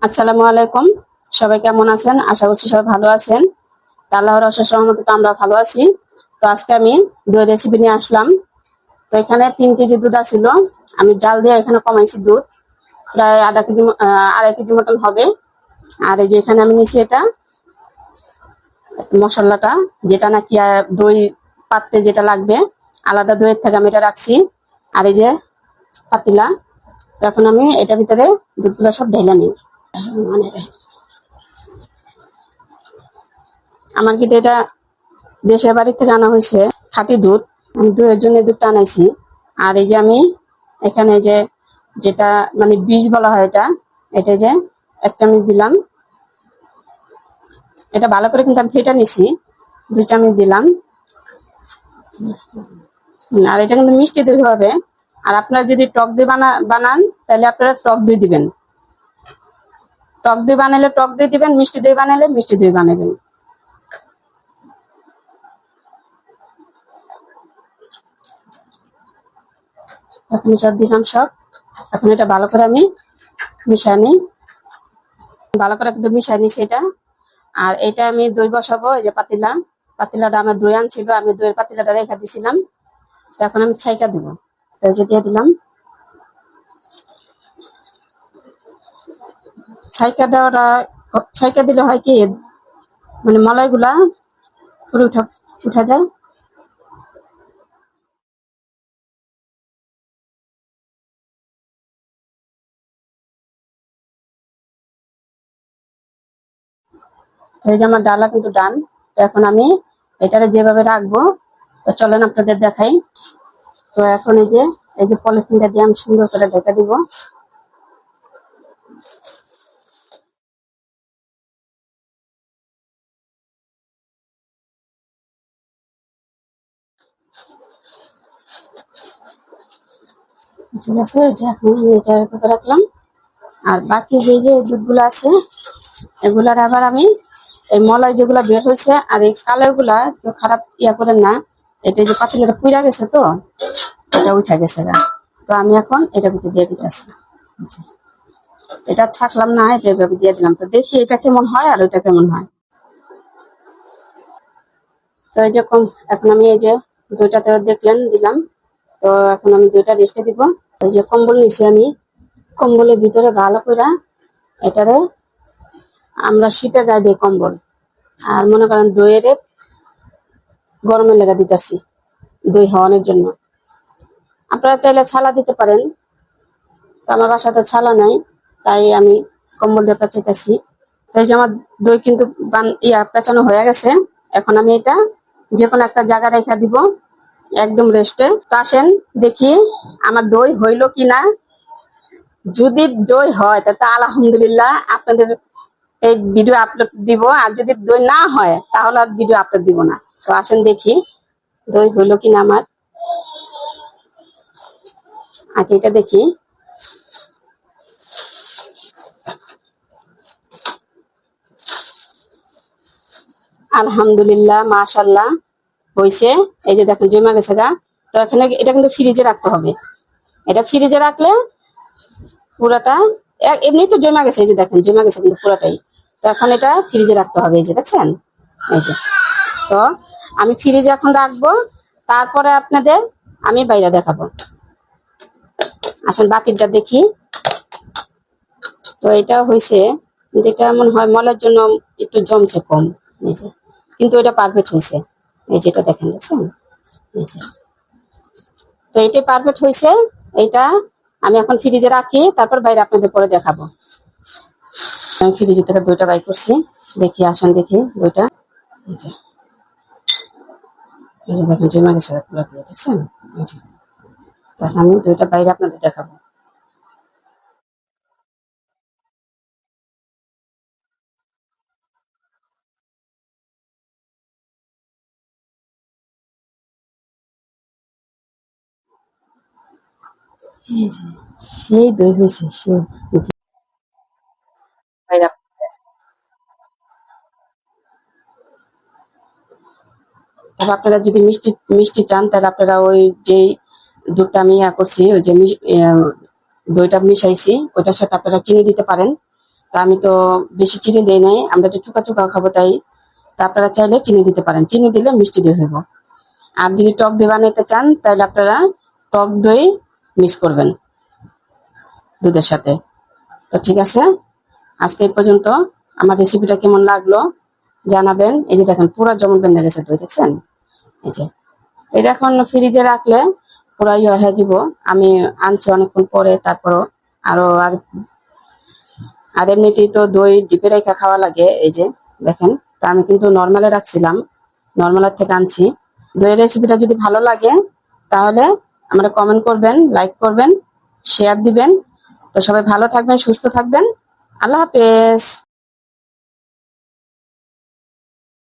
আসসালামু আলাইকুম। সবাই কেমন আছেন? আশা করছি সবাই ভালো আছেন। তা আল্লাহর অশেষ রহমতে তো আমরা ভালো আছি। তো আজকে আমি দই রেসিপি নিয়ে আসলাম। তো এখানে 3 কেজি দুধ আছিল। আমি জাল দিয়ে এখানে কমাইছি দুধ, প্রায় আড়াই কেজি মতন হবে। আর এই যে এখানে আমি নিছি এটা মশলাটা, যেটা নাকি দই পাততে যেটা লাগবে, আলাদা দইয়ের থেকে আমি এটা রাখছি। আর এই যে পাতিলা, তো এখন আমি এটার ভিতরে দুধগুলো সব ঢেলে নিই। মানে আমার কিন্তু এটা দেশের বাড়ি থেকে আনা হয়েছে খাঁটি দুধ। আমি দইয়ের জন্য দুধটা আনাইছি। আর এই যে আমি এখানে যে যেটা মানে বীজ বলা হয় এটা যে 1 চামচ দিলাম। এটা ভালো করে কিন্তু আমি ফেটে নিছি, 2 চামচ দিলাম। আর এটা কিন্তু মিষ্টি দই হবে। আর আপনারা যদি টক দই বানান তাহলে আপনারা টক দই দিবেন। টক দই বানালে টক দই দিবেন, মিষ্টি দই বানালে মিষ্টি দই বানাবেন। এখন সব দিলাম সব। এখন এটা ভালো করে আমি মিশাই নিই। ভালো করে কিন্তু মিশাই নিছি এটা। আর এটা আমি দই বসাবো। এই যে পাতিলাটা আমার দই আনছিল, আমি দইয়ের পাতিলাটা রেখে দিছিলাম। এখন আমি ছাইকা দিব। তো এই যে দিয়ে দিলাম। ছাইকা দিলে হয় কি, মানে মলাইগুলা পুরো উঠা যায়। এই যে আমার ডালা কিন্তু ডান। তো এখন আমি এটারে যেভাবে রাখবো, তো চলেন আপনাদের দেখাই। তো এখন এই যে পলিথিনটা দিয়ে আমি সুন্দর করে ঢেকে দিব। ঠিক আছে, এই যে এখন আমি এটা এভাবে রাখলাম। আর বাকি যে দুধগুলো আছে, এগুলার আবার আমি এই মলাই যেগুলা বের হয়েছে আর এই কালার গুলা খারাপ করেন না। এটা যে পাতিলাটা পুড়া গেছে, তো এটা উঠা গেছে গা। তো আমি এখন এটা ভিতরে দিয়ে দিতেছি। এটা ছাকলাম না, এটা এভাবে দিয়ে দিলাম। তো দেখি এটা কেমন হয় আর ওইটা কেমন হয়। তো এই যে এখন আমি এই যে দুইটাতে দেখলেন দিলাম। তো এখন আমি দুইটা রেস্টে দিব। এই যে কম্বল নিছি আমি, কম্বলের ভিতরে ভালো করে এটারে আমরা শীতে গায়ে দিই কম্বল। আর মনে করেন দইয়ের গরমের লেগে দিতেছি, দই হওয়ানোর জন্য। আপনারা চাইলে ছালা দিতে পারেন, তো আমার বাসাতে ছালা নাই, তাই আমি কম্বল দিয়ে পেঁচাইতেছি। এই যে আমার দই কিন্তু পেঁচানো হয়ে গেছে। এখন আমি এটা যে কোনো একটা জায়গা রেখে দিব, একদম রেস্টে। তো আসেন দেখি আমার দই হইলো কিনা। যদি দই হয় তাহলে আলহামদুলিল্লাহ, আপনাদের এই ভিডিও আপলোড দিব। আর যদি দই না হয় তাহলে আর ভিডিও আপলোড দিব না। তো আসেন দেখি দই হইলো কিনা আমার। আগে এটা দেখি। আলহামদুলিল্লাহ, মাশাল্লাহ হয়েছে। এই যে দেখেন জমা গেছে গা। তো এখানে এটা কিন্তু ফ্রিজে রাখতে হবে। এটা ফ্রিজে রাখলে পুরাটা এমনি তো জমা গেছে। এই যে দেখেন জমা গেছে কিন্তু পুরাটাই। তো এখন এটা ফ্রিজে রাখতে হবে। এই যে দেখছেন, এই যে। তো আমি ফ্রিজে এখন রাখবো, তারপরে আপনাদের আমি বাইরে দেখাবো। আসেন বাকিটা দেখি। তো এটা হয়েছে, কিন্তু এটা এমন হয় মলার জন্য একটু জমছে কম। এই যে, কিন্তু এটা পারফেক্ট হয়েছে। এই যেটা দেখেন, দেখছেন, এই যে। তো এটাই পারফেক্ট হয়েছে। এইটা আমি এখন ফ্রিজে রাখি, তারপর বাইরে আপনাদের পরে দেখাবো। আমি ফ্রিজের থেকে দইটা বাই করছি, দেখি। আসেন দেখি দইটা। এই যে, এই যে দেখেন জমা গেছে পুরো দিয়ে, দেখছেন, এই যে। তখন আমি দইটা বাইরে আপনাদের দেখাবো। এই যে, সেই দই হয়েছে, সেই বাইরে। তারপর আপনারা যদি মিষ্টি মিষ্টি চান, তাহলে আপনারা ওই যে দুধটা আমি করছি, ওই যে দইটা মিশাইছি, ওইটার সাথে আপনারা চিনি দিতে পারেন। তা আমি তো বেশি চিনি দেই নাই, আমরা তো চুকা চুকা খাবো তাই। তা আপনারা চাইলে চিনি দিতে পারেন, চিনি দিলে মিষ্টি দই হইব। আর যদি টক দই বানাইতে চান তাহলে আপনারা টক দই মিক্স করবেন দুধের সাথে। তো ঠিক আছে, আজকে এই পর্যন্ত। আমার রেসিপিটা কেমন লাগলো জানাবেন। এই যে দেখেন পুরো জমন বেঁধে গেছে দই, দেখছেন? এই যে এটা এখন ফ্রিজে রাখলে পুরো ইয়ে হয়ে যাব। আমি আনছি অনেকক্ষণ পরে, তারপরও আরো আর এমনিতেই তো দই ডিপে রেখে খাওয়া লাগে। এই যে দেখেন, তা আমি কিন্তু নর্মালে রাখছিলাম, নর্মালের থেকে আনছি। দইয়ের রেসিপিটা যদি ভালো লাগে তাহলে আমরা কমেন্ট করবেন, লাইক করবেন, শেয়ার দিবেন। তো সবাই ভালো থাকবেন, সুস্থ থাকবেন। আল্লাহ হাফেজ।